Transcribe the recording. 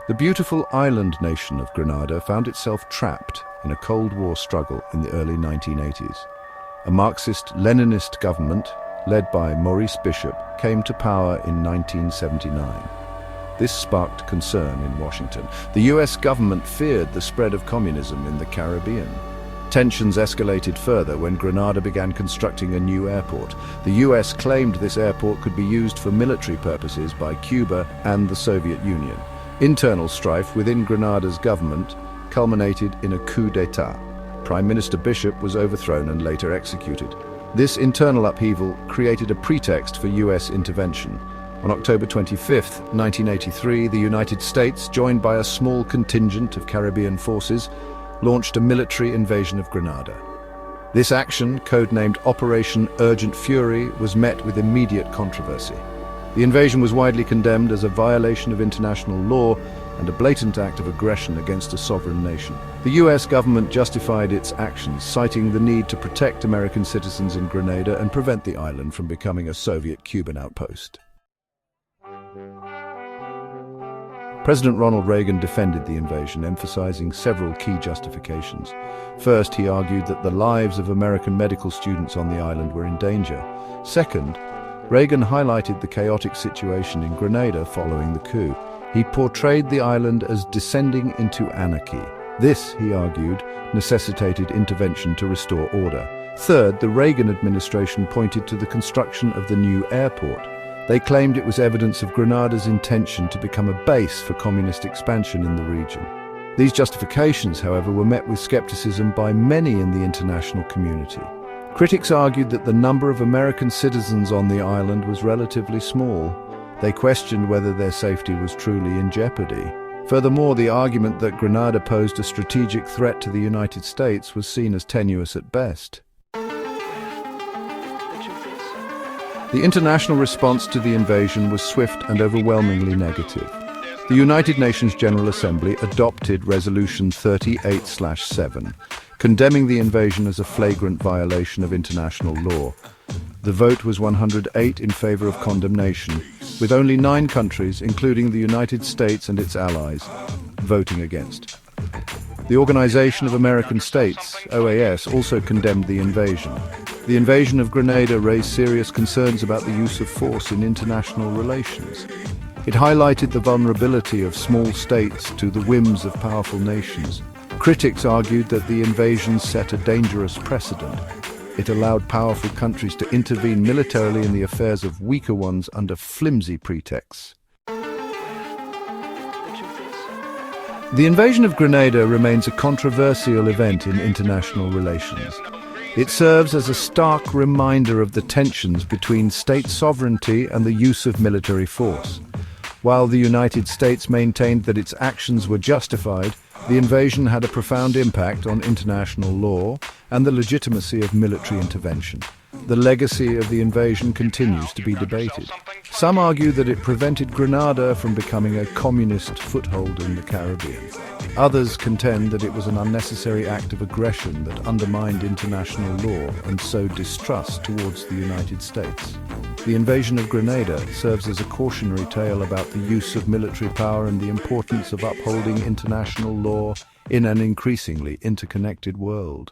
The beautiful island nation of Grenada found itself trapped in a Cold War struggle in the early 1980s. A Marxist-Leninist government, led by Maurice Bishop, came to power in 1979. This sparked concern in Washington. The US government feared the spread of communism in the Caribbean. Tensions escalated further when Grenada began constructing a new airport. The US claimed this airport could be used for military purposes by Cuba and the Soviet Union. Internal strife within Grenada's government culminated in a coup d'etat. Prime Minister Bishop was overthrown and later executed. This internal upheaval created a pretext for US intervention. On October 25, 1983, the United States, joined by a small contingent of Caribbean forces, launched a military invasion of Grenada. This action, codenamed Operation Urgent Fury, was met with immediate controversy. The invasion was widely condemned as a violation of international law and a blatant act of aggression against a sovereign nation. The US government justified its actions, citing the need to protect American citizens in Grenada and prevent the island from becoming a Soviet-Cuban outpost. President Ronald Reagan defended the invasion, emphasizing several key justifications. First, he argued that the lives of American medical students on the island were in danger. Second, Reagan highlighted the chaotic situation in Grenada following the coup. He portrayed the island as descending into anarchy. This, he argued, necessitated intervention to restore order. Third, the Reagan administration pointed to the construction of the new airport. They claimed it was evidence of Grenada's intention to become a base for communist expansion in the region. These justifications, however, were met with skepticism by many in the international community. Critics argued that the number of American citizens on the island was relatively small. They questioned whether their safety was truly in jeopardy. Furthermore, the argument that Grenada posed a strategic threat to the United States was seen as tenuous at best. The international response to the invasion was swift and overwhelmingly negative. The United Nations General Assembly adopted Resolution 38/7, condemning the invasion as a flagrant violation of international law. The vote was 108 in favor of condemnation, with only 9 countries, including the United States and its allies, voting against. The Organization of American States, OAS, also condemned the invasion. The invasion of Grenada raised serious concerns about the use of force in international relations. It highlighted the vulnerability of small states to the whims of powerful nations. Critics argued that the invasion set a dangerous precedent. It allowed powerful countries to intervene militarily in the affairs of weaker ones under flimsy pretexts. The invasion of Grenada remains a controversial event in international relations. It serves as a stark reminder of the tensions between state sovereignty and the use of military force. While the United States maintained that its actions were justified, the invasion had a profound impact on international law and the legitimacy of military intervention. The legacy of the invasion continues to be debated. Some argue that it prevented Grenada from becoming a communist foothold in the Caribbean. Others contend that it was an unnecessary act of aggression that undermined international law and sowed distrust towards the United States. The invasion of Grenada serves as a cautionary tale about the use of military power and the importance of upholding international law in an increasingly interconnected world.